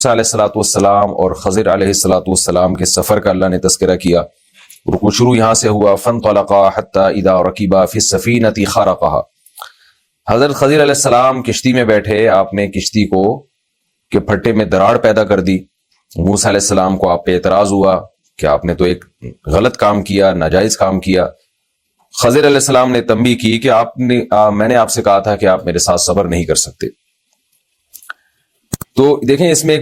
علیہ الصلوۃ والسلام اور خضر علیہ الصلوۃ والسلام کے سفر کا اللہ نے تذکرہ کیا. رکو شروع یہاں سے ہوا. فانطلقا حتی اذا رکبا فی السفینۃ خرقها. حضرت خضر علیہ السلام کشتی میں بیٹھے, آپ نے کشتی کو کے پھٹے میں دراڑ پیدا کر دی. موسیٰ علیہ السلام کو آپ پہ اعتراض ہوا کہ آپ نے تو ایک غلط کام کیا, ناجائز کام کیا. خضر علیہ السلام نے تنبیہ کی کہ میں نے آپ سے کہا تھا کہ آپ میرے ساتھ صبر نہیں کر سکتے. تو دیکھیں اس میں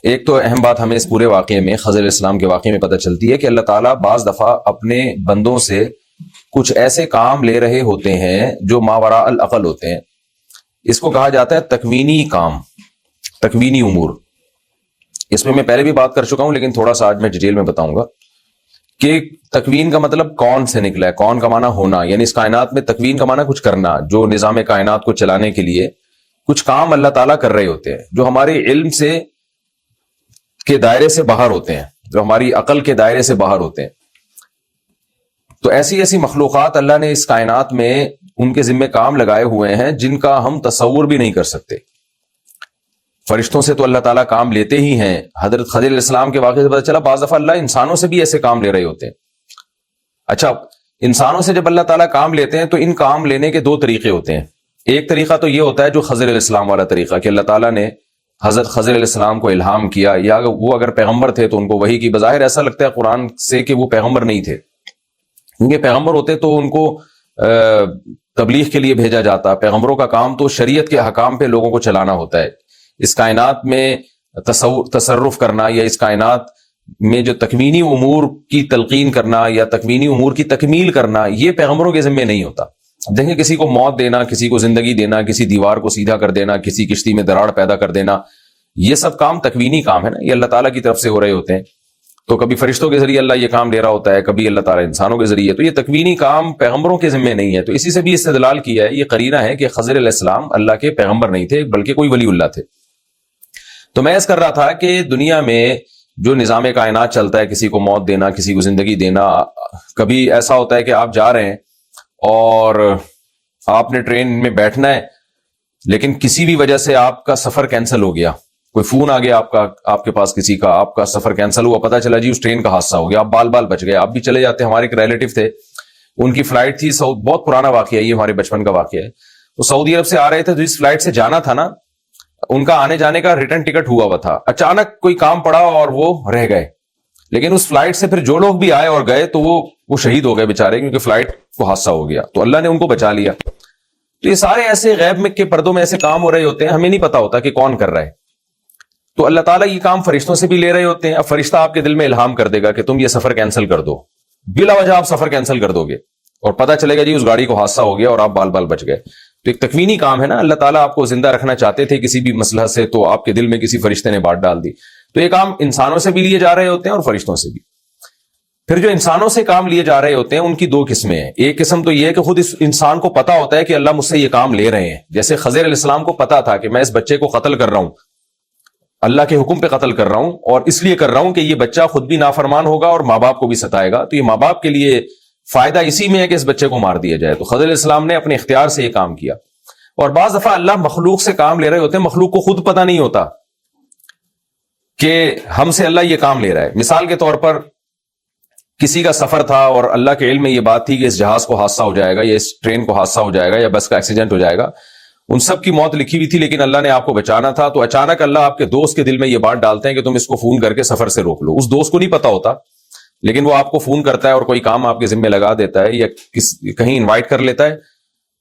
ایک تو اہم بات ہمیں اس پورے واقعے میں, خضر علیہ السلام کے واقعے میں پتہ چلتی ہے کہ اللہ تعالیٰ بعض دفعہ اپنے بندوں سے کچھ ایسے کام لے رہے ہوتے ہیں جو ماوراء العقل ہوتے ہیں. اس کو کہا جاتا ہے تکوینی کام, تکوینی امور. اس میں پہلے بھی بات کر چکا ہوں لیکن تھوڑا سا آج میں ڈیٹیل میں بتاؤں گا کہ تکوین کا مطلب کون سے نکلا ہے. کون کا معنی ہونا, یعنی اس کائنات میں تکوین کا معنی کچھ کرنا, جو نظام کائنات کو چلانے کے لیے کچھ کام اللہ تعالیٰ کر رہے ہوتے ہیں جو ہمارے علم سے کے دائرے سے باہر ہوتے ہیں, جو ہماری عقل کے دائرے سے باہر ہوتے ہیں. تو ایسی ایسی مخلوقات اللہ نے اس کائنات میں ان کے ذمہ کام لگائے ہوئے ہیں جن کا ہم تصور بھی نہیں کر سکتے. فرشتوں سے تو اللہ تعالیٰ کام لیتے ہی ہیں. حضرت خضر علیہ السلام کے واقعے سے پتہ چلا بعض دفعہ اللہ انسانوں سے بھی ایسے کام لے رہے ہوتے ہیں. اچھا, انسانوں سے جب اللہ تعالیٰ کام لیتے ہیں تو ان کام لینے کے دو طریقے ہوتے ہیں. ایک طریقہ تو یہ ہوتا ہے جو خضر علیہ السلام والا طریقہ کہ اللہ تعالیٰ نے حضرت خضر علیہ السلام کو الہام کیا, یا وہ اگر پیغمبر تھے تو ان کو وحی کی. بظاہر ایسا لگتا ہے قرآن سے کہ وہ پیغمبر نہیں تھے, کیونکہ پیغمبر ہوتے تو ان کو تبلیغ کے لیے بھیجا جاتا. پیغمبروں کا کام تو شریعت کے احکام پہ لوگوں کو چلانا ہوتا ہے. اس کائنات میں تصرف کرنا یا اس کائنات میں جو تکوینی امور کی تلقین کرنا یا تکوینی امور کی تکمیل کرنا, یہ پیغمبروں کے ذمہ نہیں ہوتا. دیکھیں, کسی کو موت دینا, کسی کو زندگی دینا, کسی دیوار کو سیدھا کر دینا, کسی کشتی میں دراڑ پیدا کر دینا, یہ سب کام تکوینی کام ہے نا, یہ اللہ تعالیٰ کی طرف سے ہو رہے ہوتے ہیں. تو کبھی فرشتوں کے ذریعے اللہ یہ کام لے رہا ہوتا ہے, کبھی اللہ تعالیٰ انسانوں کے ذریعے. تو یہ تکوینی کام پیغمبروں کے ذمہ نہیں ہے. تو اسی سے بھی استدلال کیا ہے, یہ قرینہ ہے کہ خضر علیہ السلام اللہ کے پیغمبر نہیں تھے بلکہ کوئی ولی اللہ تھے. تو میں اس کر رہا تھا کہ دنیا میں جو نظام کائنات چلتا ہے, کسی کو موت دینا, کسی کو زندگی دینا. کبھی ایسا ہوتا ہے کہ آپ جا رہے ہیں اور آپ نے ٹرین میں بیٹھنا ہے لیکن کسی بھی وجہ سے آپ کا سفر کینسل ہو گیا, کوئی فون آ گیا آپ کے پاس کسی کا, آپ کا سفر کینسل ہوا, پتہ چلا جی اس ٹرین کا حادثہ ہو گیا, آپ بال بچ گئے, آپ بھی چلے جاتے. ہمارے ایک ریلیٹو تھے, ان کی فلائٹ تھی, بہت پرانا واقعہ ہے یہ, ہمارے بچپن کا واقعہ ہے. تو سعودی عرب سے آ رہے تھے, تو اس فلائٹ سے جانا تھا نا, ان کا آنے جانے کا ریٹرن ٹکٹ ہوا تھا. اچانک کوئی کام پڑا اور وہ رہ گئے. لیکن اس فلائٹ سے پھر جو لوگ بھی آئے اور گئے تو وہ شہید ہو گئے بےچارے, کیونکہ فلائٹ کو حادثہ ہو گیا. تو اللہ نے ان کو بچا لیا. تو یہ سارے ایسے غیب میں کے پردوں میں ایسے کام ہو رہے ہوتے ہیں, ہمیں نہیں پتا ہوتا کہ کون کر رہا ہے. تو اللہ تعالیٰ یہ کام فرشتوں سے بھی لے رہے ہوتے ہیں. اب فرشتہ آپ کے دل میں الہام کر دے گا کہ تم یہ سفر کینسل کر دو, بلا وجہ آپ سفر کینسل کر دو گے, اور پتہ چلے گا جی اس گاڑی کو حادثہ ہو گیا اور آپ بال بچ گئے. تو ایک تکوینی کام ہے نا, اللہ تعالیٰ آپ کو زندہ رکھنا چاہتے تھے کسی بھی مسئلہ سے, تو آپ کے دل میں کسی فرشتے نے بات ڈال دی. تو یہ کام انسانوں سے بھی لیے جا رہے ہوتے ہیں اور فرشتوں سے بھی. پھر جو انسانوں سے کام لیے جا رہے ہوتے ہیں ان کی دو قسمیں ہیں. ایک قسم تو یہ ہے کہ خود اس انسان کو پتا ہوتا ہے کہ اللہ مجھ سے یہ کام لے رہے ہیں. جیسے خضر علیہ السلام کو پتا تھا کہ میں اس بچے کو قتل کر رہا ہوں, اللہ کے حکم پہ قتل کر رہا ہوں, اور اس لیے کر رہا ہوں کہ یہ بچہ خود بھی نافرمان ہوگا اور ماں باپ کو بھی ستائے گا. تو یہ ماں باپ کے لیے فائدہ اسی میں ہے کہ اس بچے کو مار دیا جائے. تو خضر علیہ السلام نے اپنے اختیار سے یہ کام کیا. اور بعض دفعہ اللہ مخلوق سے کام لے رہے ہوتے ہیں, مخلوق کو خود پتہ نہیں ہوتا کہ ہم سے اللہ یہ کام لے رہا ہے. مثال کے طور پر کسی کا سفر تھا اور اللہ کے علم میں یہ بات تھی کہ اس جہاز کو حادثہ ہو جائے گا, یا اس ٹرین کو حادثہ ہو جائے گا, یا بس کا ایکسیڈنٹ ہو جائے گا. ان سب کی موت لکھی ہوئی تھی لیکن اللہ نے آپ کو بچانا تھا. تو اچانک اللہ آپ کے دوست کے دل میں یہ بات ڈالتے ہیں کہ تم اس کو فون کر کے سفر سے روک لو. اس دوست کو نہیں پتا ہوتا لیکن وہ آپ کو فون کرتا ہے اور کوئی کام آپ کے ذمہ لگا دیتا ہے, یا کہیں انوائٹ کر لیتا ہے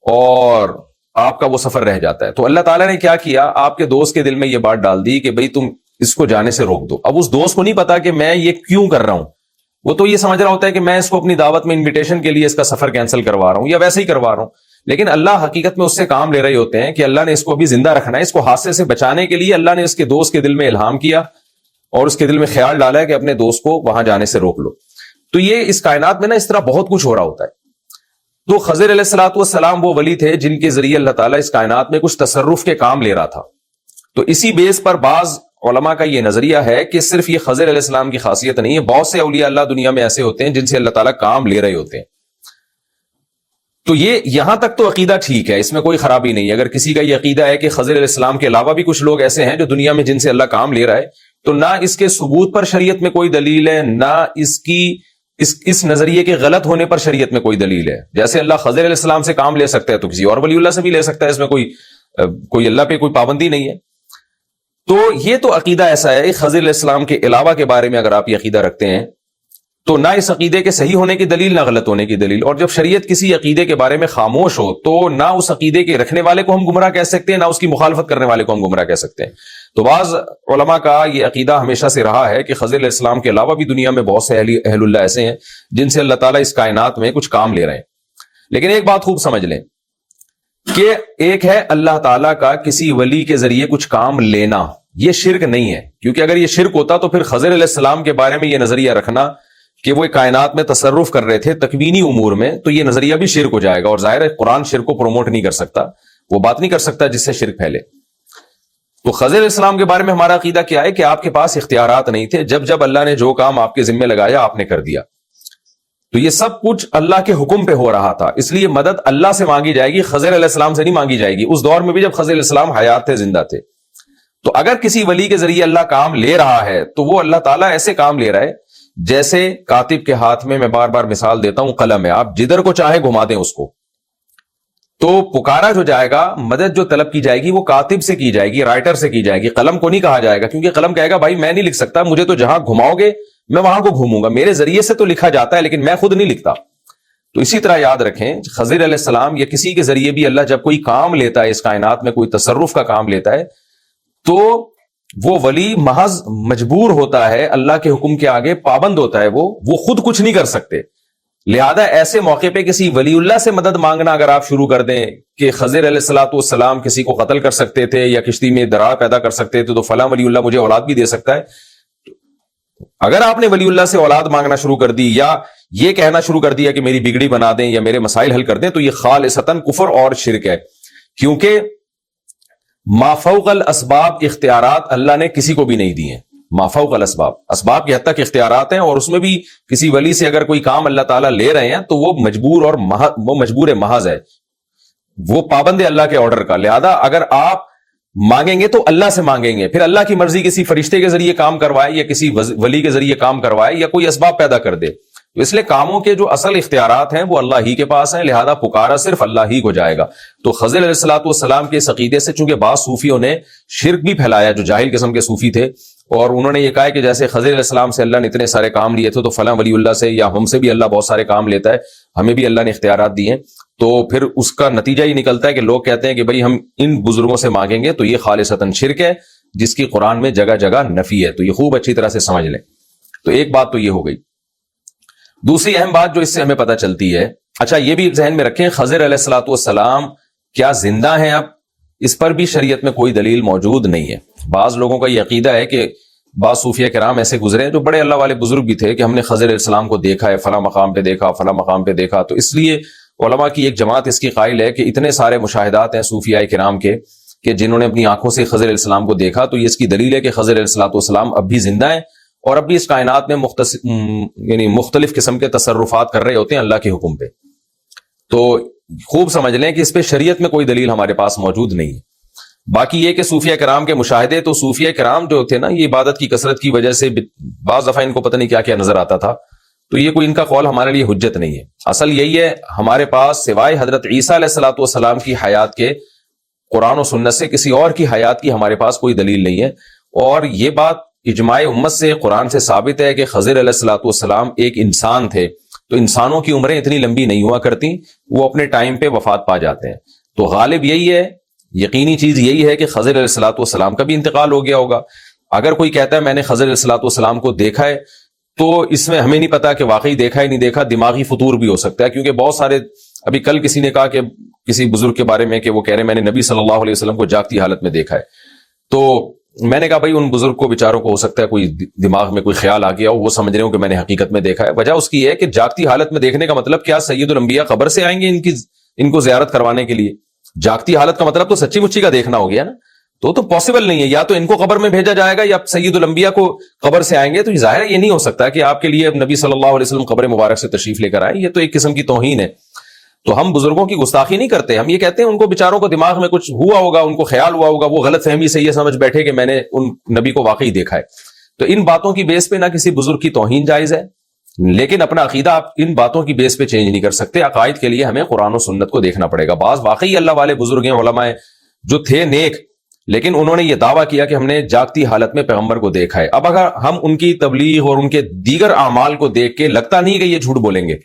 اور آپ کا وہ سفر رہ جاتا ہے. تو اللہ تعالیٰ نے کیا کیا, آپ کے دوست کے دل میں یہ بات ڈال دی کہ بھئی تم اس کو جانے سے روک دو. اب اس دوست کو نہیں پتا کہ میں یہ کیوں کر رہا ہوں, وہ تو یہ سمجھ رہا ہوتا ہے کہ میں اس کو اپنی دعوت میں انویٹیشن کے لیے اس کا سفر کینسل کروا رہا ہوں یا ویسے ہی کروا رہا ہوں. لیکن اللہ حقیقت میں اس سے کام لے رہے ہوتے ہیں کہ اللہ نے اس کو ابھی زندہ رکھنا ہے, اس کو حادثے سے بچانے کے لیے اللہ نے اس کے دوست کے دل میں الہام کیا اور اس کے دل میں خیال ڈالا ہے کہ اپنے دوست کو وہاں جانے سے روک لو. تو یہ اس کائنات میں نا اس طرح بہت کچھ ہو رہا ہوتا ہے. تو خضر علیہ الصلوۃ والسلام وہ ولی تھے جن کے ذریعے اللہ تعالیٰ اس کائنات میں کچھ تصرف کے کام لے رہا تھا. تو اسی بیس پر بعض علماء کا یہ نظریہ ہے کہ صرف یہ خضر علیہ السلام کی خاصیت نہیں ہے, بہت سے اولیاء اللہ دنیا میں ایسے ہوتے ہیں جن سے اللہ تعالیٰ کام لے رہے ہوتے ہیں. تو یہ یہاں تک تو عقیدہ ٹھیک ہے، اس میں کوئی خرابی نہیں ہے۔ اگر کسی کا یہ عقیدہ ہے کہ خضر علیہ السلام کے علاوہ بھی کچھ لوگ ایسے ہیں جو دنیا میں جن سے اللہ کام لے رہا ہے، تو نہ اس کے ثبوت پر شریعت میں کوئی دلیل ہے، نہ اس نظریے کے غلط ہونے پر شریعت میں کوئی دلیل ہے۔ جیسے اللہ خضر علیہ السلام سے کام لے سکتا ہے تو کسی اور ولی اللہ سے بھی لے سکتا ہے، اس میں کوئی اللہ پہ کوئی پابندی نہیں ہے۔ تو یہ تو عقیدہ ایسا ہے، خضر علیہ السلام کے علاوہ کے بارے میں اگر آپ یہ عقیدہ رکھتے ہیں تو نہ اس عقیدے کے صحیح ہونے کی دلیل نہ غلط ہونے کی دلیل، اور جب شریعت کسی عقیدے کے بارے میں خاموش ہو تو نہ اس عقیدے کے رکھنے والے کو ہم گمراہ کہہ سکتے ہیں، نہ اس کی مخالفت کرنے والے کو ہم گمراہ کہہ سکتے ہیں۔ تو بعض علماء کا یہ عقیدہ ہمیشہ سے رہا ہے کہ خضر علیہ السلام کے علاوہ بھی دنیا میں بہت سے اہل اللہ ایسے ہیں جن سے اللہ تعالیٰ اس کائنات میں کچھ کام لے رہے ہیں۔ لیکن ایک بات خوب سمجھ لیں کہ ایک ہے اللہ تعالیٰ کا کسی ولی کے ذریعے کچھ کام لینا، یہ شرک نہیں ہے، کیونکہ اگر یہ شرک ہوتا تو پھر خضر علیہ السلام کے بارے میں یہ نظریہ رکھنا کہ وہ کائنات میں تصرف کر رہے تھے تکوینی امور میں، تو یہ نظریہ بھی شرک ہو جائے گا، اور ظاہر ہے قرآن شرک کو پروموٹ نہیں کر سکتا، وہ بات نہیں کر سکتا جس سے شرک پھیلے۔ تو خضر علیہ السلام کے بارے میں ہمارا عقیدہ کیا ہے کہ آپ کے پاس اختیارات نہیں تھے، جب اللہ نے جو کام آپ کے ذمہ لگایا آپ نے کر دیا، تو یہ سب کچھ اللہ کے حکم پہ ہو رہا تھا، اس لیے مدد اللہ سے مانگی جائے گی، خضر علیہ السلام سے نہیں مانگی جائے گی، اس دور میں بھی جب خضر علیہ السلام حیات تھے، زندہ تھے۔ تو اگر کسی ولی کے ذریعے اللہ کام لے رہا ہے تو وہ اللہ تعالیٰ ایسے کام لے رہا ہے جیسے کاتب کے ہاتھ میں بار بار مثال دیتا ہوں قلم ہے، آپ جدھر کو چاہے گھما دیں اس کو، تو پکارا جو جائے گا، مدد جو طلب کی جائے گی وہ کاتب سے کی جائے گی، رائٹر سے کی جائے گی، قلم کو نہیں کہا جائے گا، کیونکہ قلم کہے گا بھائی میں نہیں لکھ سکتا، مجھے تو جہاں گھماؤ گے میں وہاں کو گھوموں گا، میرے ذریعے سے تو لکھا جاتا ہے لیکن میں خود نہیں لکھتا۔ تو اسی طرح یاد رکھیں خضر علیہ السلام یا کسی کے ذریعے بھی اللہ جب کوئی کام لیتا ہے، اس کائنات میں کوئی تصرف کا کام لیتا ہے، تو وہ ولی محض مجبور ہوتا ہے، اللہ کے حکم کے آگے پابند ہوتا ہے، وہ خود کچھ نہیں کر سکتے۔ لہذا ایسے موقع پہ کسی ولی اللہ سے مدد مانگنا اگر آپ شروع کر دیں کہ خضر علیہ السلام کسی کو قتل کر سکتے تھے یا کشتی میں درار پیدا کر سکتے تھے، تو فلاں ولی اللہ مجھے اولاد بھی دے سکتا ہے، اگر آپ نے ولی اللہ سے اولاد مانگنا شروع کر دی یا یہ کہنا شروع کر دیا کہ میری بگڑی بنا دیں یا میرے مسائل حل کر دیں، تو یہ خالصتاً کفر اور شرک ہے، کیونکہ ما فوق الاسباب اختیارات اللہ نے کسی کو بھی نہیں دیے۔ ما فوق الاسباب، اسباب کی حد تک اختیارات ہیں، اور اس میں بھی کسی ولی سے اگر کوئی کام اللہ تعالیٰ لے رہے ہیں تو وہ مجبور محض ہے، وہ پابند ہے اللہ کے آرڈر کا۔ لہذا اگر آپ مانگیں گے تو اللہ سے مانگیں گے، پھر اللہ کی مرضی کسی فرشتے کے ذریعے کام کروائے یا کسی ولی کے ذریعے کام کروائے یا کوئی اسباب پیدا کر دے، تو اس لیے کاموں کے جو اصل اختیارات ہیں وہ اللہ ہی کے پاس ہیں، لہذا پکارا صرف اللہ ہی کو جائے گا۔ تو خضر علیہ السلام کے اس عقیدے سے چونکہ بعض صوفیوں نے شرک بھی پھیلایا، جو جاہل قسم کے صوفی تھے، اور انہوں نے یہ کہا کہ جیسے خضر علیہ السلام سے اللہ نے اتنے سارے کام لیے تھے تو فلاں ولی اللہ سے یا ہم سے بھی اللہ بہت سارے کام لیتا ہے، ہمیں بھی اللہ نے اختیارات دیے ہیں، تو پھر اس کا نتیجہ یہ نکلتا ہے کہ لوگ کہتے ہیں کہ بھئی ہم ان بزرگوں سے مانگیں گے، تو یہ خالصتاً شرک ہے جس کی قرآن میں جگہ جگہ نفی ہے۔ تو یہ خوب اچھی طرح سے سمجھ لیں۔ تو ایک بات تو یہ ہو گئی۔ دوسری اہم بات جو اس سے ہمیں پتہ چلتی ہے، اچھا یہ بھی ذہن میں رکھیں، خضر علیہ السلام کیا زندہ ہیں اب؟ اس پر بھی شریعت میں کوئی دلیل موجود نہیں ہے۔ بعض لوگوں کا یہ عقیدہ ہے کہ بعض صوفیہ کرام ایسے گزرے ہیں جو بڑے اللہ والے بزرگ بھی تھے کہ ہم نے خضر علیہ السلام کو دیکھا ہے، فلاں مقام پہ دیکھا، فلاں مقام پہ دیکھا، تو اس لیے علماء کی ایک جماعت اس کی قائل ہے کہ اتنے سارے مشاہدات ہیں صوفیاء کرام کے کہ جنہوں نے اپنی آنکھوں سے خضر علیہ السلام کو دیکھا، تو یہ اس کی دلیل ہے کہ خضر علیہ السلام اب بھی زندہ ہیں اور اب بھی اس کائنات میں مختلف قسم کے تصرفات کر رہے ہوتے ہیں اللہ کے حکم پہ۔ تو خوب سمجھ لیں کہ اس پہ شریعت میں کوئی دلیل ہمارے پاس موجود نہیں ہے۔ باقی یہ کہ صوفیہ کرام کے مشاہدے، تو صوفیہ کرام جو تھے نا، یہ عبادت کی کثرت کی وجہ سے بعض دفعہ ان کو پتہ نہیں کیا کیا نظر آتا تھا، تو یہ کوئی ان کا قول ہمارے لیے حجت نہیں ہے۔ اصل یہی ہے ہمارے پاس سوائے حضرت عیسیٰ علیہ السلام کی حیات کے قرآن و سنت سے کسی اور کی حیات کی ہمارے پاس کوئی دلیل نہیں ہے، اور یہ بات اجماع امت سے قرآن سے ثابت ہے کہ خضر علیہ السلام ایک انسان تھے، تو انسانوں کی عمریں اتنی لمبی نہیں ہوا کرتی، وہ اپنے ٹائم پہ وفات پا جاتے ہیں۔ تو غالب یہی ہے، یقینی چیز یہی ہے کہ خضر علیہ السلام کا بھی انتقال ہو گیا ہوگا۔ اگر کوئی کہتا ہے میں نے خضر علیہ السلام کو دیکھا ہے، تو اس میں ہمیں نہیں پتا کہ واقعی دیکھا ہے نہیں دیکھا، دماغی فطور بھی ہو سکتا ہے، کیونکہ بہت سارے، ابھی کل کسی نے کہا کہ کسی بزرگ کے بارے میں کہ وہ کہہ رہے ہیں میں نے نبی صلی اللہ علیہ وسلم کو جاگتی حالت میں دیکھا ہے، تو میں نے کہا بھائی ان بزرگ کو بیچاروں کو ہو سکتا ہے کوئی دماغ میں کوئی خیال آ گیا ہو، وہ سمجھ رہے ہوں کہ میں نے حقیقت میں دیکھا ہے۔ وجہ اس کی ہے کہ جاگتی حالت میں دیکھنے کا مطلب کیا سید الانبیاء قبر سے آئیں گے ان کو زیارت کروانے کے لیے؟ جاگتی حالت کا مطلب تو سچی مچی کا دیکھنا ہو گیا نا، تو پاسبل نہیں ہے، یا تو ان کو قبر میں بھیجا جائے گا یا سید الانبیاء کو قبر سے آئیں گے، تو ظاہر ہے یہ نہیں ہو سکتا کہ آپ کے لیے نبی صلی اللہ علیہ وسلم قبر مبارک سے تشریف لے کر آئے، یہ تو ایک قسم کی توہین ہے۔ تو ہم بزرگوں کی گستاخی نہیں کرتے, ہم یہ کہتے ہیں ان کو بیچاروں کو دماغ میں کچھ ہوا ہوگا, ان کو خیال ہوا ہوگا, وہ غلط فہمی سے یہ سمجھ بیٹھے کہ میں نے ان نبی کو واقعی دیکھا ہے. تو ان باتوں کی بیس پہ نہ کسی بزرگ کی توہین جائز ہے, لیکن اپنا عقیدہ آپ ان باتوں کی بیس پہ چینج نہیں کر سکتے. عقائد کے لیے ہمیں قرآن و سنت کو دیکھنا پڑے گا. بعض واقعی اللہ والے بزرگ ہیں, علماء ہیں جو تھے نیک, لیکن انہوں نے یہ دعویٰ کیا کہ ہم نے جاگتی حالت میں پیغمبر کو دیکھا ہے. اب اگر ہم ان کی تبلیغ اور ان کے دیگر اعمال کو دیکھ کے لگتا نہیں کہ یہ جھوٹ بولیں گے,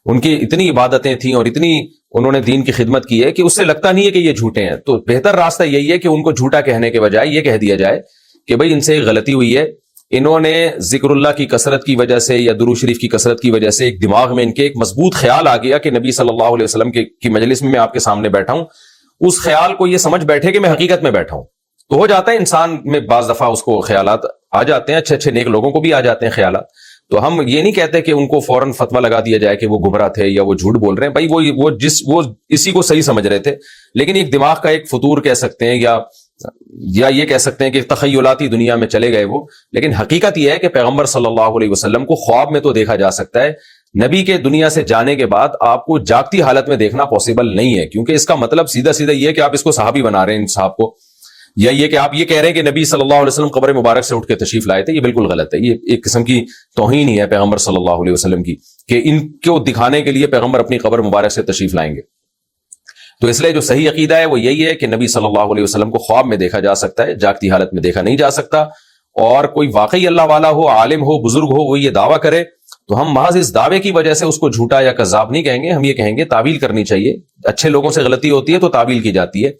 ان کی اتنی عبادتیں تھیں اور اتنی انہوں نے دین کی خدمت کی ہے کہ اس سے لگتا نہیں ہے کہ یہ جھوٹے ہیں, تو بہتر راستہ یہی ہے کہ ان کو جھوٹا کہنے کے بجائے یہ کہہ دیا جائے کہ بھئی ان سے ایک غلطی ہوئی ہے, انہوں نے ذکر اللہ کی کثرت کی وجہ سے یا درود شریف کی کثرت کی وجہ سے ایک دماغ میں ان کے ایک مضبوط خیال آ گیا کہ نبی صلی اللہ علیہ وسلم کی مجلس میں آپ کے سامنے بیٹھا ہوں, اس خیال کو یہ سمجھ بیٹھے کہ میں حقیقت میں بیٹھا ہوں. تو ہو جاتا ہے انسان میں بعض دفعہ اس کو خیالات آ جاتے ہیں, اچھے اچھے نیک لوگوں کو بھی آ جاتے ہیں خیالات. تو ہم یہ نہیں کہتے کہ ان کو فوراً فتویٰ لگا دیا جائے کہ وہ گمراہ تھے یا وہ جھوٹ بول رہے ہیں. بھائی وہ اسی کو صحیح سمجھ رہے تھے, لیکن ایک دماغ کا ایک فطور کہہ سکتے ہیں یا یہ کہہ سکتے ہیں کہ تخیلاتی دنیا میں چلے گئے وہ. لیکن حقیقت یہ ہے کہ پیغمبر صلی اللہ علیہ وسلم کو خواب میں تو دیکھا جا سکتا ہے, نبی کے دنیا سے جانے کے بعد آپ کو جاگتی حالت میں دیکھنا پاسبل نہیں ہے, کیونکہ اس کا مطلب سیدھا سیدھا یہ ہے کہ آپ اس کو صحابی بنا رہے ہیں ان صاحب کو, یا یہ کہ آپ یہ کہہ رہے ہیں کہ نبی صلی اللہ علیہ وسلم قبر مبارک سے اٹھ کے تشریف لائے تھے. یہ بالکل غلط ہے, یہ ایک قسم کی توہین ہی ہے پیغمبر صلی اللہ علیہ وسلم کی کہ ان کو دکھانے کے لیے پیغمبر اپنی قبر مبارک سے تشریف لائیں گے. تو اس لیے جو صحیح عقیدہ ہے وہ یہی ہے کہ نبی صلی اللہ علیہ وسلم کو خواب میں دیکھا جا سکتا ہے, جاگتی حالت میں دیکھا نہیں جا سکتا. اور کوئی واقعی اللہ والا ہو, عالم ہو, بزرگ ہو, وہ یہ دعویٰ کرے تو ہم محض اس دعوے کی وجہ سے اس کو جھوٹا یا کذاب نہیں کہیں گے, ہم یہ کہیں گے تعویل کرنی چاہیے. اچھے لوگوں سے غلطی ہوتی ہے تو تعویل کی جاتی ہے,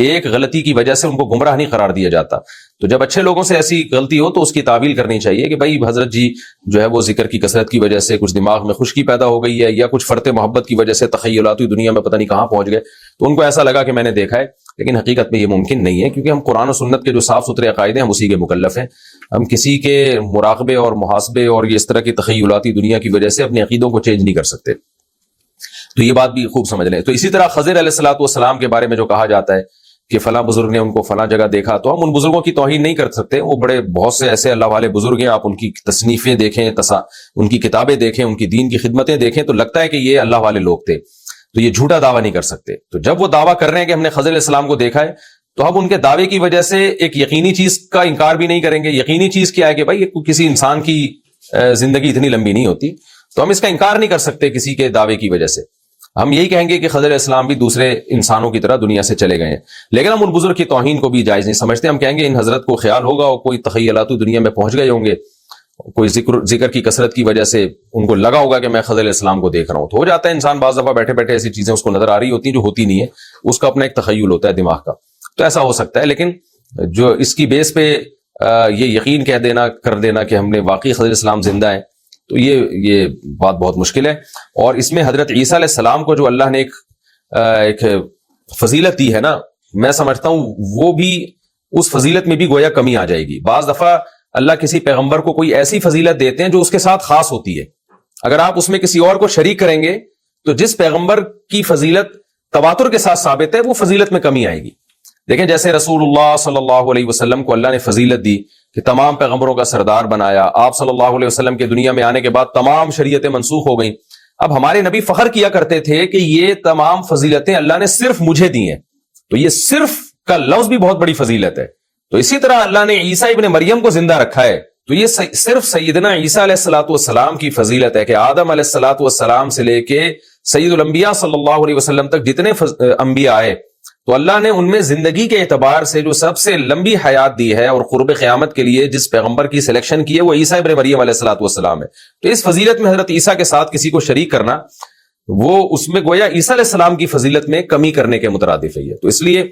ایک غلطی کی وجہ سے ان کو گمراہ نہیں قرار دیا جاتا. تو جب اچھے لوگوں سے ایسی غلطی ہو تو اس کی تعویل کرنی چاہیے کہ بھائی حضرت جی جو ہے وہ ذکر کی کثرت کی وجہ سے کچھ دماغ میں خشکی پیدا ہو گئی ہے, یا کچھ فرط محبت کی وجہ سے تخیلاتی دنیا میں پتہ نہیں کہاں پہنچ گئے, تو ان کو ایسا لگا کہ میں نے دیکھا ہے. لیکن حقیقت میں یہ ممکن نہیں ہے, کیونکہ ہم قرآن و سنت کے جو صاف ستھرے عقائد ہیں ہم اسی کے مکلف ہیں. ہم کسی کے مراقبے اور محاسبے اور یہ اس طرح کی تخیلاتی دنیا کی وجہ سے اپنے عقیدوں کو چینج نہیں کر سکتے. تو یہ بات بھی خوب سمجھ لیں. تو اسی طرح خضر علیہ الصلوۃ والسلام کے بارے میں جو کہا جاتا ہے کہ فلاں بزرگ نے ان کو فلاں جگہ دیکھا, تو ہم ان بزرگوں کی توہین نہیں کر سکتے. وہ بڑے بہت سے ایسے اللہ والے بزرگ ہیں, آپ ان کی تصنیفیں دیکھیں, ان کی کتابیں دیکھیں, ان کی دین کی خدمتیں دیکھیں, تو لگتا ہے کہ یہ اللہ والے لوگ تھے. تو یہ جھوٹا دعویٰ نہیں کر سکتے. تو جب وہ دعویٰ کر رہے ہیں کہ ہم نے خضر علیہ السلام کو دیکھا ہے, تو ہم ان کے دعوے کی وجہ سے ایک یقینی چیز کا انکار بھی نہیں کریں گے. یقینی چیز کیا ہے کہ بھائی کسی انسان کی زندگی اتنی لمبی نہیں ہوتی, تو ہم اس کا انکار نہیں کر سکتے کسی کے دعوے کی وجہ سے. ہم یہی کہیں گے کہ خضر علیہ السلام بھی دوسرے انسانوں کی طرح دنیا سے چلے گئے ہیں, لیکن ہم ان بزرگ کی توہین کو بھی جائز نہیں سمجھتے. ہم کہیں گے ان حضرت کو خیال ہوگا اور کوئی تخیلات دنیا میں پہنچ گئے ہوں گے, کوئی ذکر کی کثرت کی وجہ سے ان کو لگا ہوگا کہ میں خضر علیہ السلام کو دیکھ رہا ہوں. تو ہو جاتا ہے انسان بعض دفعہ بیٹھے بیٹھے ایسی چیزیں اس کو نظر آ رہی ہوتی ہیں جو ہوتی نہیں ہے, اس کا اپنا ایک تخیل ہوتا ہے دماغ کا, تو ایسا ہو سکتا ہے. لیکن جو اس کی بیس پہ یہ یقین کر دینا کہ ہم نے واقعی خضر علیہ السلام زندہ ہے, تو یہ بات بہت مشکل ہے. اور اس میں حضرت عیسیٰ علیہ السلام کو جو اللہ نے ایک فضیلت دی ہے نا, میں سمجھتا ہوں وہ بھی اس فضیلت میں بھی گویا کمی آ جائے گی. بعض دفعہ اللہ کسی پیغمبر کو کوئی ایسی فضیلت دیتے ہیں جو اس کے ساتھ خاص ہوتی ہے, اگر آپ اس میں کسی اور کو شریک کریں گے تو جس پیغمبر کی فضیلت تواتر کے ساتھ ثابت ہے وہ فضیلت میں کمی آئے گی. دیکھیں جیسے رسول اللہ صلی اللہ علیہ وسلم کو اللہ نے فضیلت دی کہ تمام پیغمبروں کا سردار بنایا, آپ صلی اللہ علیہ وسلم کے دنیا میں آنے کے بعد تمام شریعتیں منسوخ ہو گئیں. اب ہمارے نبی فخر کیا کرتے تھے کہ یہ تمام فضیلتیں اللہ نے صرف مجھے دی ہیں, تو یہ صرف کا لفظ بھی بہت بڑی فضیلت ہے. تو اسی طرح اللہ نے عیسیٰ ابن مریم کو زندہ رکھا ہے, تو یہ صرف سیدنا عیسیٰ علیہ الصلوۃ والسلام کی فضیلت ہے کہ آدم علیہ الصلوۃ والسلام سے لے کے سید الانبیاء صلی اللہ علیہ وسلم تک جتنے انبیاء آئے, تو اللہ نے ان میں زندگی کے اعتبار سے جو سب سے لمبی حیات دی ہے اور قرب قیامت کے لیے جس پیغمبر کی سلیکشن کی ہے وہ عیسیٰ ابن مریم علیہ الصلوۃ والسلام ہے. تو اس فضیلت میں حضرت عیسیٰ کے ساتھ کسی کو شریک کرنا وہ اس میں گویا عیسیٰ علیہ السلام کی فضیلت میں کمی کرنے کے مترادف ہے. تو اس لیے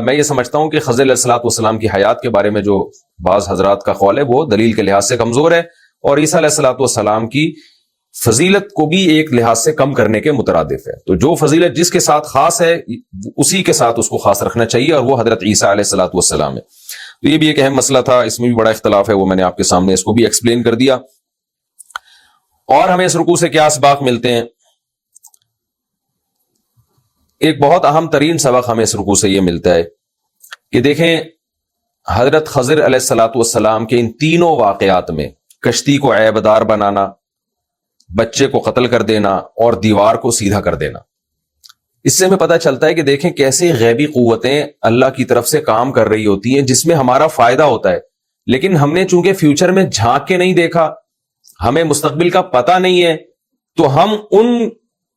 میں یہ سمجھتا ہوں کہ خضر علیہ الصلوۃ والسلام کی حیات کے بارے میں جو بعض حضرات کا قول ہے وہ دلیل کے لحاظ سے کمزور ہے, اور عیسیٰ علیہ الصلوۃ والسلام کی فضیلت کو بھی ایک لحاظ سے کم کرنے کے مترادف ہے. تو جو فضیلت جس کے ساتھ خاص ہے اسی کے ساتھ اس کو خاص رکھنا چاہیے, اور وہ حضرت عیسیٰ علیہ الصلوۃ والسلام ہے. تو یہ بھی ایک اہم مسئلہ تھا, اس میں بھی بڑا اختلاف ہے, وہ میں نے آپ کے سامنے اس کو بھی ایکسپلین کر دیا. اور ہمیں اس رکوع سے کیا اسباق ملتے ہیں؟ ایک بہت اہم ترین سبق ہمیں اس رکوع سے یہ ملتا ہے کہ دیکھیں حضرت خضر علیہ الصلوۃ والسلام کے ان تینوں واقعات میں کشتی کو عیبدار بنانا, بچے کو قتل کر دینا اور دیوار کو سیدھا کر دینا, اس سے ہمیں پتہ چلتا ہے کہ دیکھیں کیسے غیبی قوتیں اللہ کی طرف سے کام کر رہی ہوتی ہیں جس میں ہمارا فائدہ ہوتا ہے، لیکن ہم نے چونکہ فیوچر میں جھانک کے نہیں دیکھا، ہمیں مستقبل کا پتہ نہیں ہے، تو ہم ان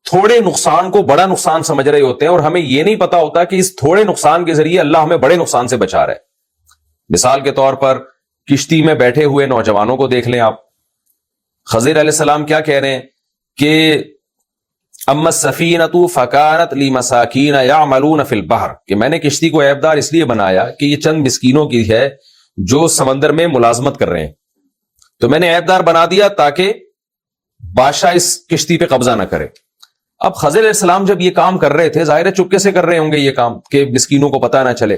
تھوڑے نقصان کو بڑا نقصان سمجھ رہے ہوتے ہیں، اور ہمیں یہ نہیں پتا ہوتا کہ اس تھوڑے نقصان کے ذریعے اللہ ہمیں بڑے نقصان سے بچا رہا ہے۔ مثال کے طور پر کشتی میں بیٹھے ہوئے نوجوانوں کو دیکھ لیں آپ، خضر علیہ السلام کیا کہہ رہے ہیں کہ اما السفینۃ فکانت لمساکین یعملون فی البحر، کہ میں نے کشتی کو عیبدار اس لیے بنایا کہ یہ چند مسکینوں کی ہے جو سمندر میں ملازمت کر رہے ہیں، تو میں نے عیبدار بنا دیا تاکہ بادشاہ اس کشتی پہ قبضہ نہ کرے۔ اب خضر علیہ السلام جب یہ کام کر رہے تھے، ظاہر ہے چپکے سے کر رہے ہوں گے یہ کام کہ مسکینوں کو پتہ نہ چلے،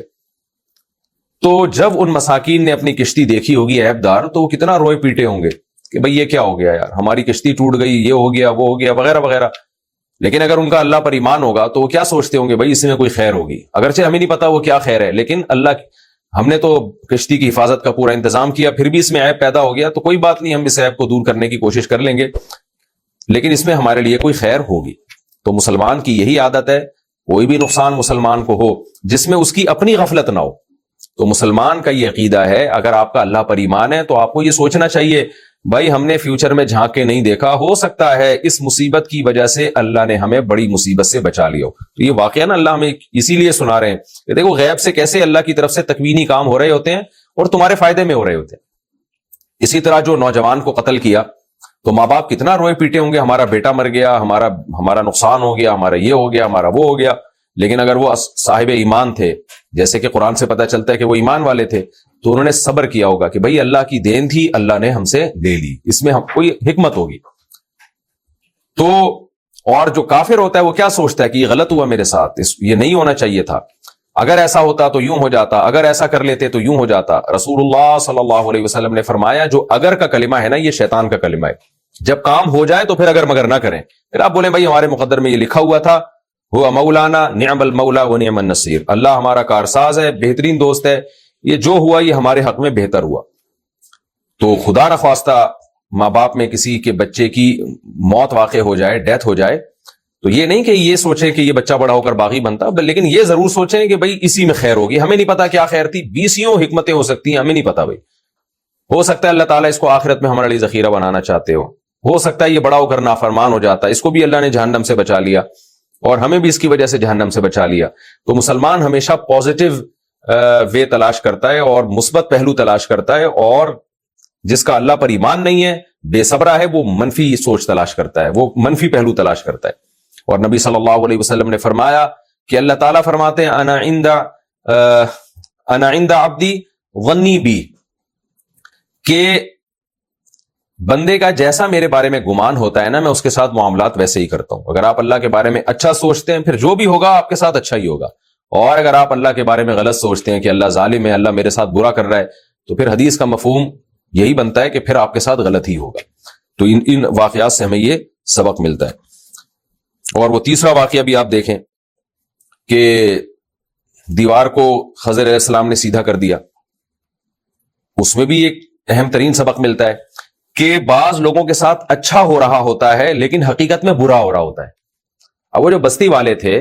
تو جب ان مساکین نے اپنی کشتی دیکھی ہوگی عیبدار تو وہ کتنا روئے پیٹے ہوں گے کہ بھئی یہ کیا ہو گیا یار، ہماری کشتی ٹوٹ گئی، یہ ہو گیا وہ ہو گیا وغیرہ وغیرہ۔ لیکن اگر ان کا اللہ پر ایمان ہوگا تو وہ کیا سوچتے ہوں گے، بھئی اس میں کوئی خیر ہوگی، اگرچہ ہمیں نہیں پتا وہ کیا خیر ہے، لیکن اللہ، ہم نے تو کشتی کی حفاظت کا پورا انتظام کیا، پھر بھی اس میں عیب پیدا ہو گیا تو کوئی بات نہیں، ہم اس عیب کو دور کرنے کی کوشش کر لیں گے، لیکن اس میں ہمارے لیے کوئی خیر ہوگی۔ تو مسلمان کی یہی عادت ہے، کوئی بھی نقصان مسلمان کو ہو جس میں اس کی اپنی غفلت نہ ہو، تو مسلمان کا یہ عقیدہ ہے، اگر آپ کا اللہ پر ایمان ہے تو آپ کو یہ سوچنا چاہیے بھائی ہم نے فیوچر میں جھانک کے نہیں دیکھا، ہو سکتا ہے اس مصیبت کی وجہ سے اللہ نے ہمیں بڑی مصیبت سے بچا لیا ہو۔ تو یہ واقعہ نا اللہ ہمیں اسی لیے سنا رہے ہیں کہ دیکھو غیب سے کیسے اللہ کی طرف سے تکوینی کام ہو رہے ہوتے ہیں اور تمہارے فائدے میں ہو رہے ہوتے ہیں۔ اسی طرح جو نوجوان کو قتل کیا تو ماں باپ کتنا روئے پیٹے ہوں گے، ہمارا بیٹا مر گیا، ہمارا نقصان ہو گیا، ہمارا یہ ہو گیا، ہمارا وہ ہو گیا، لیکن اگر وہ صاحب ایمان تھے، جیسے کہ قرآن سے پتہ چلتا ہے کہ وہ ایمان والے تھے، تو انہوں نے صبر کیا ہوگا کہ بھئی اللہ کی دین تھی، اللہ نے ہم سے لے لی، اس میں ہم کوئی حکمت ہوگی۔ تو اور جو کافر ہوتا ہے وہ کیا سوچتا ہے کہ یہ غلط ہوا میرے ساتھ، یہ نہیں ہونا چاہیے تھا، اگر ایسا ہوتا تو یوں ہو جاتا، اگر ایسا کر لیتے تو یوں ہو جاتا۔ رسول اللہ صلی اللہ علیہ وسلم نے فرمایا جو اگر کا کلمہ ہے نا، یہ شیطان کا کلمہ ہے، جب کام ہو جائے تو پھر اگر مگر نہ کریں، پھر آپ بولیں بھائی ہمارے مقدر میں یہ لکھا ہوا تھا، ہوا مولانا نعم المولا و نعم النصیر، اللہ ہمارا کارساز ہے، بہترین دوست ہے، یہ جو ہوا یہ ہمارے حق میں بہتر ہوا۔ تو خدا نخواستہ ماں باپ میں کسی کے بچے کی موت واقع ہو جائے، ڈیتھ ہو جائے، تو یہ نہیں کہ یہ سوچیں کہ یہ بچہ بڑا ہو کر باغی بنتا، لیکن یہ ضرور سوچیں کہ بھئی اسی میں خیر ہوگی، ہمیں نہیں پتا کیا خیر تھی، 20 حکمتیں ہو سکتی ہیں، ہمیں نہیں پتا، بھئی ہو سکتا ہے اللہ تعالیٰ اس کو آخرت میں ہمارے لیے ذخیرہ بنانا چاہتے ہو سکتا ہے یہ بڑا ہو کر نافرمان ہو جاتا، اس کو بھی اللہ نے جہنم سے بچا لیا اور ہمیں بھی اس کی وجہ سے جہنم سے بچا لیا۔ تو مسلمان ہمیشہ پازیٹیو وے تلاش کرتا ہے اور مثبت پہلو تلاش کرتا ہے، اور جس کا اللہ پر ایمان نہیں ہے، بے صبرا ہے، وہ منفی سوچ تلاش کرتا ہے، وہ منفی پہلو تلاش کرتا ہے۔ اور نبی صلی اللہ علیہ وسلم نے فرمایا کہ اللہ تعالیٰ فرماتے ہیں انا عند عبدی ظنی بی، کہ بندے کا جیسا میرے بارے میں گمان ہوتا ہے نا، میں اس کے ساتھ معاملات ویسے ہی کرتا ہوں۔ اگر آپ اللہ کے بارے میں اچھا سوچتے ہیں پھر جو بھی ہوگا آپ کے ساتھ اچھا ہی ہوگا، اور اگر آپ اللہ کے بارے میں غلط سوچتے ہیں کہ اللہ ظالم ہے، اللہ میرے ساتھ برا کر رہا ہے، تو پھر حدیث کا مفہوم یہی بنتا ہے کہ پھر آپ کے ساتھ غلط ہی ہوگا۔ تو ان واقعات سے ہمیں یہ سبق ملتا ہے۔ اور وہ تیسرا واقعہ بھی آپ دیکھیں کہ دیوار کو خضر علیہ السلام نے سیدھا کر دیا، اس میں بھی ایک اہم ترین سبق ملتا ہے کہ بعض لوگوں کے ساتھ اچھا ہو رہا ہوتا ہے لیکن حقیقت میں برا ہو رہا ہوتا ہے۔ اب وہ جو بستی والے تھے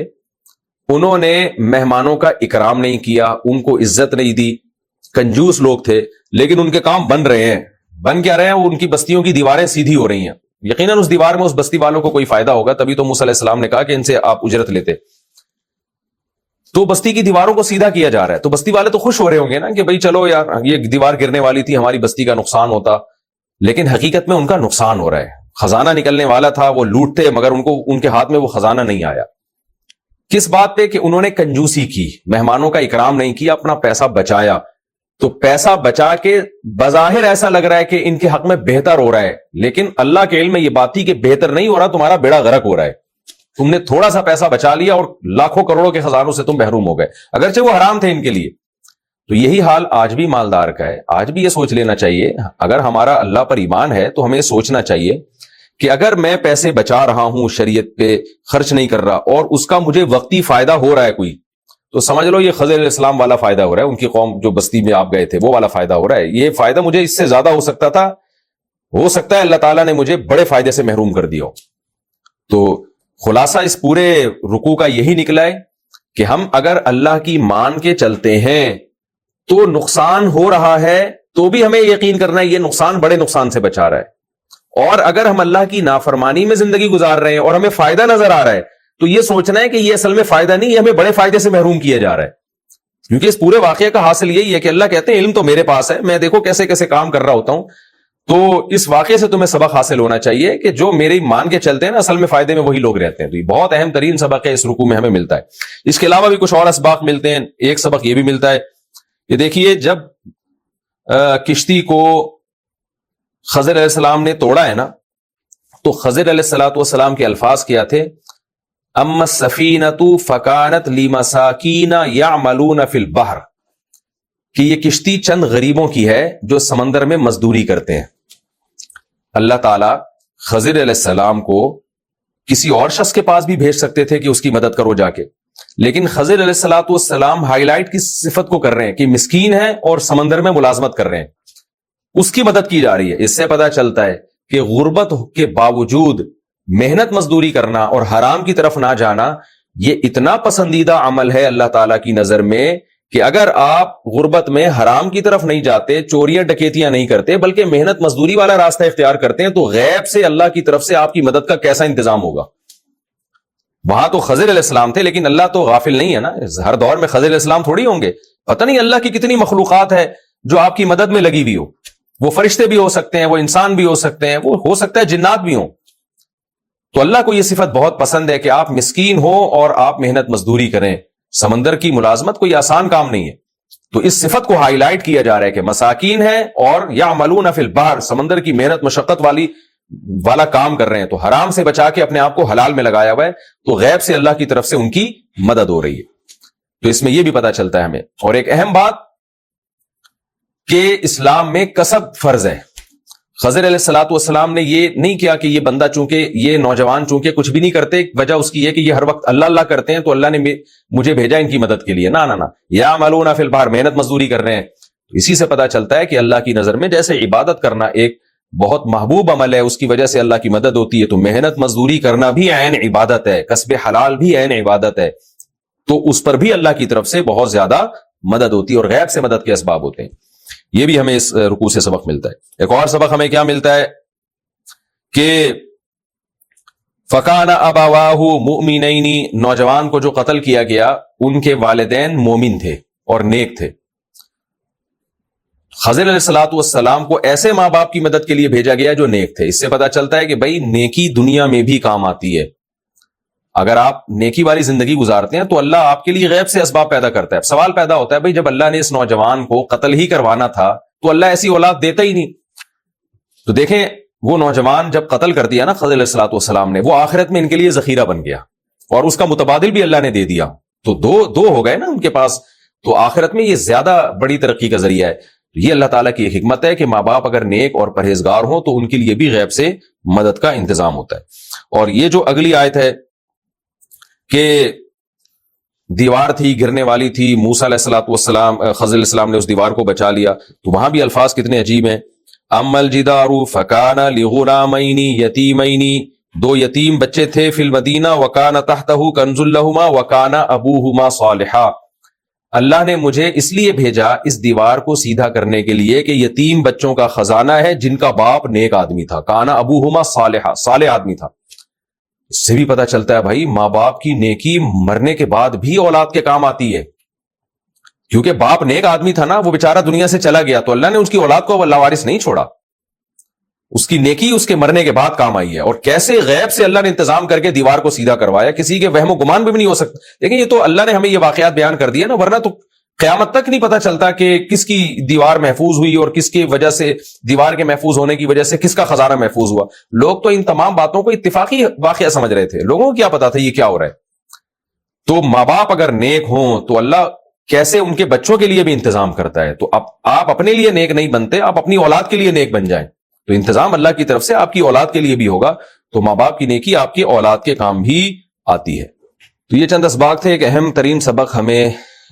انہوں نے مہمانوں کا اکرام نہیں کیا، ان کو عزت نہیں دی، کنجوس لوگ تھے، لیکن ان کے کام بن رہے ہیں، بن کیا رہے ہیں، ان کی بستیوں کی دیواریں سیدھی ہو رہی ہیں، یقیناً اس دیوار میں اس بستی والوں کو کوئی فائدہ ہوگا، تبھی تو موسیٰ علیہ السلام نے کہا کہ ان سے آپ اجرت لیتے۔ تو بستی کی دیواروں کو سیدھا کیا جا رہا ہے، تو بستی والے تو خوش ہو رہے ہوں گے نا کہ بھئی چلو یار یہ دیوار گرنے والی تھی، ہماری بستی کا نقصان ہوتا، لیکن حقیقت میں ان کا نقصان ہو رہا ہے۔ خزانہ نکلنے والا تھا، وہ لوٹتے، مگر ان کے ہاتھ میں وہ خزانہ نہیں آیا۔ کس بات پہ؟ کہ انہوں نے کنجوسی کی، مہمانوں کا اکرام نہیں کیا، اپنا پیسہ بچایا۔ تو پیسہ بچا کے بظاہر ایسا لگ رہا ہے کہ ان کے حق میں بہتر ہو رہا ہے، لیکن اللہ کے علم میں یہ بات تھی کہ بہتر نہیں ہو رہا، تمہارا بیڑا غرق ہو رہا ہے۔ تم نے تھوڑا سا پیسہ بچا لیا اور لاکھوں کروڑوں کے خزانوں سے تم محروم ہو گئے، اگرچہ وہ حرام تھے ان کے لیے۔ تو یہی حال آج بھی مالدار کا ہے، آج بھی یہ سوچ لینا چاہیے، اگر ہمارا اللہ پر ایمان ہے تو ہمیں سوچنا چاہیے کہ اگر میں پیسے بچا رہا ہوں، شریعت پہ خرچ نہیں کر رہا، اور اس کا مجھے وقتی فائدہ ہو رہا ہے کوئی، تو سمجھ لو یہ خضر علیہ السلام والا فائدہ ہو رہا ہے، ان کی قوم جو بستی میں آپ گئے تھے وہ والا فائدہ ہو رہا ہے۔ یہ فائدہ مجھے اس سے زیادہ ہو سکتا تھا، ہو سکتا ہے اللہ تعالیٰ نے مجھے بڑے فائدے سے محروم کر دیا ہو۔ تو خلاصہ اس پورے رکوع کا یہی نکلا ہے کہ ہم اگر اللہ کی مان کے چلتے ہیں تو نقصان ہو رہا ہے تو بھی ہمیں یقین کرنا ہے یہ نقصان بڑے نقصان سے بچا رہا ہے، اور اگر ہم اللہ کی نافرمانی میں زندگی گزار رہے ہیں اور ہمیں فائدہ نظر آ رہا ہے تو یہ سوچنا ہے کہ یہ اصل میں فائدہ نہیں، یہ ہمیں بڑے فائدے سے محروم کیا جا رہا ہے. کیونکہ اس پورے واقعے کا حاصل یہی ہے کہ اللہ کہتے ہیں علم تو میرے پاس ہے، میں دیکھو کیسے کیسے کام کر رہا ہوتا ہوں. تو اس واقعے سے تمہیں سبق حاصل ہونا چاہیے کہ جو میری مان کے چلتے ہیں نا اصل میں فائدے میں وہی لوگ رہتے ہیں. تو یہ بہت اہم ترین سبق ہے، اس رکوع میں ہمیں ملتا ہے. اس کے علاوہ بھی کچھ اور اسباق ملتے ہیں. ایک سبق یہ بھی ملتا ہے کہ دیکھیے جب کشتی کو خضر علیہ السلام نے توڑا ہے نا تو خضر علیہ السلام کے الفاظ کیا تھے؟ اما السفینۃ فکانت لمساکین یعملون فی البحر، کہ یہ کشتی چند غریبوں کی ہے جو سمندر میں مزدوری کرتے ہیں. اللہ تعالیٰ خضر علیہ السلام کو کسی اور شخص کے پاس بھی بھیج سکتے تھے کہ اس کی مدد کرو جا کے، لیکن خضر علیہ السلام ہائی لائٹ کی صفت کو کر رہے ہیں کہ مسکین ہے اور سمندر میں ملازمت کر رہے ہیں، اس کی مدد کی جا رہی ہے. اس سے پتہ چلتا ہے کہ غربت کے باوجود محنت مزدوری کرنا اور حرام کی طرف نہ جانا یہ اتنا پسندیدہ عمل ہے اللہ تعالیٰ کی نظر میں کہ اگر آپ غربت میں حرام کی طرف نہیں جاتے، چوریاں ڈکیتیاں نہیں کرتے، بلکہ محنت مزدوری والا راستہ اختیار کرتے ہیں، تو غیب سے اللہ کی طرف سے آپ کی مدد کا کیسا انتظام ہوگا. وہاں تو خضر علیہ السلام تھے لیکن اللہ تو غافل نہیں ہے نا، ہر دور میں خضر علیہ السلام تھوڑی ہوں گے. پتہ نہیں اللہ کی کتنی مخلوقات ہے جو آپ کی مدد میں لگی ہوئی ہو. وہ فرشتے بھی ہو سکتے ہیں، وہ انسان بھی ہو سکتے ہیں، وہ ہو سکتا ہے جنات بھی ہوں. تو اللہ کو یہ صفت بہت پسند ہے کہ آپ مسکین ہو اور آپ محنت مزدوری کریں. سمندر کی ملازمت کوئی آسان کام نہیں ہے. تو اس صفت کو ہائی لائٹ کیا جا رہا ہے کہ مساکین ہے اور یعملون فی البحر، سمندر کی محنت مشقت والا کام کر رہے ہیں، تو حرام سے بچا کے اپنے آپ کو حلال میں لگایا ہوا ہے، تو غیب سے اللہ کی طرف سے ان کی مدد ہو رہی ہے. تو اس میں یہ بھی پتا چلتا ہے ہمیں. اور ایک اہم بات کہ اسلام میں کسب فرض ہے. خضر علیہ السلام نے یہ نہیں کیا کہ یہ بندہ چونکہ یہ نوجوان چونکہ کچھ بھی نہیں کرتے، وجہ اس کی یہ کہ یہ ہر وقت اللہ اللہ کرتے ہیں تو اللہ نے مجھے بھیجا ان کی مدد کے لیے. نہ یعملون فی البحر، محنت مزدوری کر رہے ہیں. اسی سے پتا چلتا ہے کہ اللہ کی نظر میں جیسے عبادت کرنا ایک بہت محبوب عمل ہے، اس کی وجہ سے اللہ کی مدد ہوتی ہے، تو محنت مزدوری کرنا بھی عین عبادت ہے، کسب حلال بھی عین عبادت ہے. تو اس پر بھی اللہ کی طرف سے بہت زیادہ مدد ہوتی ہے اور غیب سے مدد کے اسباب ہوتے ہیں. یہ بھی ہمیں اس رکوع سے سبق ملتا ہے. ایک اور سبق ہمیں کیا ملتا ہے کہ فَكَانَ أَبَوَاهُ مُؤْمِنَيْنِ، نوجوان کو جو قتل کیا گیا ان کے والدین مومن تھے اور نیک تھے. خضر علیہ السلام کو ایسے ماں باپ کی مدد کے لیے بھیجا گیا جو نیک تھے. اس سے پتا چلتا ہے کہ بھائی نیکی دنیا میں بھی کام آتی ہے. اگر آپ نیکی والی زندگی گزارتے ہیں تو اللہ آپ کے لیے غیب سے اسباب پیدا کرتا ہے. سوال پیدا ہوتا ہے بھائی جب اللہ نے اس نوجوان کو قتل ہی کروانا تھا تو اللہ ایسی اولاد دیتا ہی نہیں. تو دیکھیں وہ نوجوان جب قتل کر دیا نا خضر علیہ السلام نے، وہ آخرت میں ان کے لیے ذخیرہ بن گیا اور اس کا متبادل بھی اللہ نے دے دیا. تو دو ہو گئے نا ان کے پاس. تو آخرت میں یہ زیادہ بڑی ترقی کا ذریعہ ہے. یہ اللہ تعالیٰ کی ایک حکمت ہے کہ ماں باپ اگر نیک اور پرہیزگار ہوں تو ان کے لیے بھی غیب سے مدد کا انتظام ہوتا ہے. اور یہ جو اگلی آیت ہے کہ دیوار تھی گرنے والی تھی، موسیٰ علیہ السلام خضر علیہ السلام نے اس دیوار کو بچا لیا، تو وہاں بھی الفاظ کتنے عجیب ہیں. اما الجدار فکان لغلامین یتیمین، دو یتیم بچے تھے فی المدینہ وکان تحتہ کنز لہما وکان ابوہما صالحا. اللہ نے مجھے اس لیے بھیجا اس دیوار کو سیدھا کرنے کے لیے کہ یتیم بچوں کا خزانہ ہے جن کا باپ نیک آدمی تھا. کانا ابوہما صالحا، صالح آدمی تھا. اس سے بھی پتا چلتا ہے بھائی ماں باپ کی نیکی مرنے کے بعد بھی اولاد کے کام آتی ہے. کیونکہ باپ نیک آدمی تھا نا، وہ بیچارہ دنیا سے چلا گیا تو اللہ نے اس کی اولاد کو لاوارث نہیں چھوڑا. اس کی نیکی اس کے مرنے کے بعد کام آئی ہے. اور کیسے غیب سے اللہ نے انتظام کر کے دیوار کو سیدھا کروایا، کسی کے وہم و گمان بھی نہیں ہو سکتا. لیکن یہ تو اللہ نے ہمیں یہ واقعات بیان کر دیا نا، ورنہ تو قیامت تک نہیں پتا چلتا کہ کس کی دیوار محفوظ ہوئی اور کس کی وجہ سے دیوار کے محفوظ ہونے کی وجہ سے کس کا خزانہ محفوظ ہوا. لوگ تو ان تمام باتوں کو اتفاقی واقعہ سمجھ رہے تھے، لوگوں کو کیا پتا تھا یہ کیا ہو رہا ہے. تو ماں باپ اگر نیک ہوں تو اللہ کیسے ان کے بچوں کے لیے بھی انتظام کرتا ہے. تو اب آپ اپنے لیے نیک نہیں بنتے، آپ اپنی اولاد کے لیے نیک بن جائیں تو انتظام اللہ کی طرف سے آپ کی اولاد کے لیے بھی ہوگا. تو ماں باپ کی نیکی آپ کی اولاد کے کام بھی آتی ہے. تو یہ چند اسباق تھے. ایک اہم ترین سبق ہمیں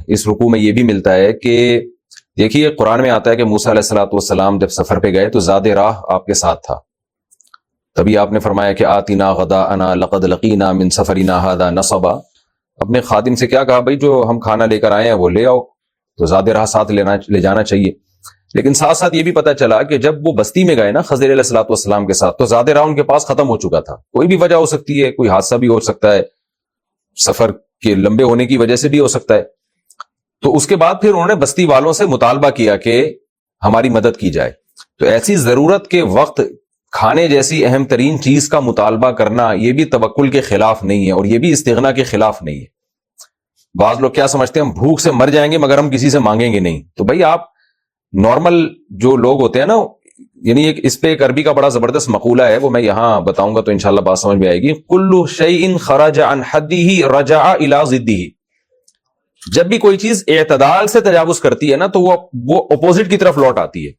اس رکوع میں یہ بھی ملتا ہے کہ دیکھیے قرآن میں آتا ہے کہ موسیٰ علیہ السلام جب سفر پہ گئے تو زاد راہ آپ کے ساتھ تھا. تبھی آپ نے فرمایا کہ آتینا غداءنا لقد لقینا من سفرنا ھذا نصبا. اپنے خادم سے کیا کہا؟ بھائی جو ہم کھانا لے کر آئے ہیں وہ لے آؤ. تو زیادہ راہ ساتھ لے جانا چاہیے. لیکن ساتھ ساتھ یہ بھی پتہ چلا کہ جب وہ بستی میں گئے نا خضر علیہ الصلوۃ والسلام کے ساتھ، تو زیادہ راہ ان کے پاس ختم ہو چکا تھا. کوئی بھی وجہ ہو سکتی ہے، کوئی حادثہ بھی ہو سکتا ہے، سفر کے لمبے ہونے کی وجہ سے بھی ہو سکتا ہے. تو اس کے بعد پھر انہوں نے بستی والوں سے مطالبہ کیا کہ ہماری مدد کی جائے. تو ایسی ضرورت کے وقت کھانے جیسی اہم ترین چیز کا مطالبہ کرنا یہ بھی توکل کے خلاف نہیں ہے، اور یہ بھی استغنا کے خلاف نہیں ہے. بعض لوگ کیا سمجھتے ہیں ہم بھوک سے مر جائیں گے مگر ہم کسی سے مانگیں گے نہیں. تو بھائی آپ نارمل جو لوگ ہوتے ہیں نا، یعنی اس پہ ایک عربی کا بڑا زبردست مقولہ ہے، وہ میں یہاں بتاؤں گا تو انشاءاللہ بات سمجھ میں آئے گی. کل شیء خرج عن حدہ رجع الی ضدہ. جب بھی کوئی چیز اعتدال سے تجاوز کرتی ہے نا تو وہ اپوزٹ کی طرف لوٹ آتی ہے.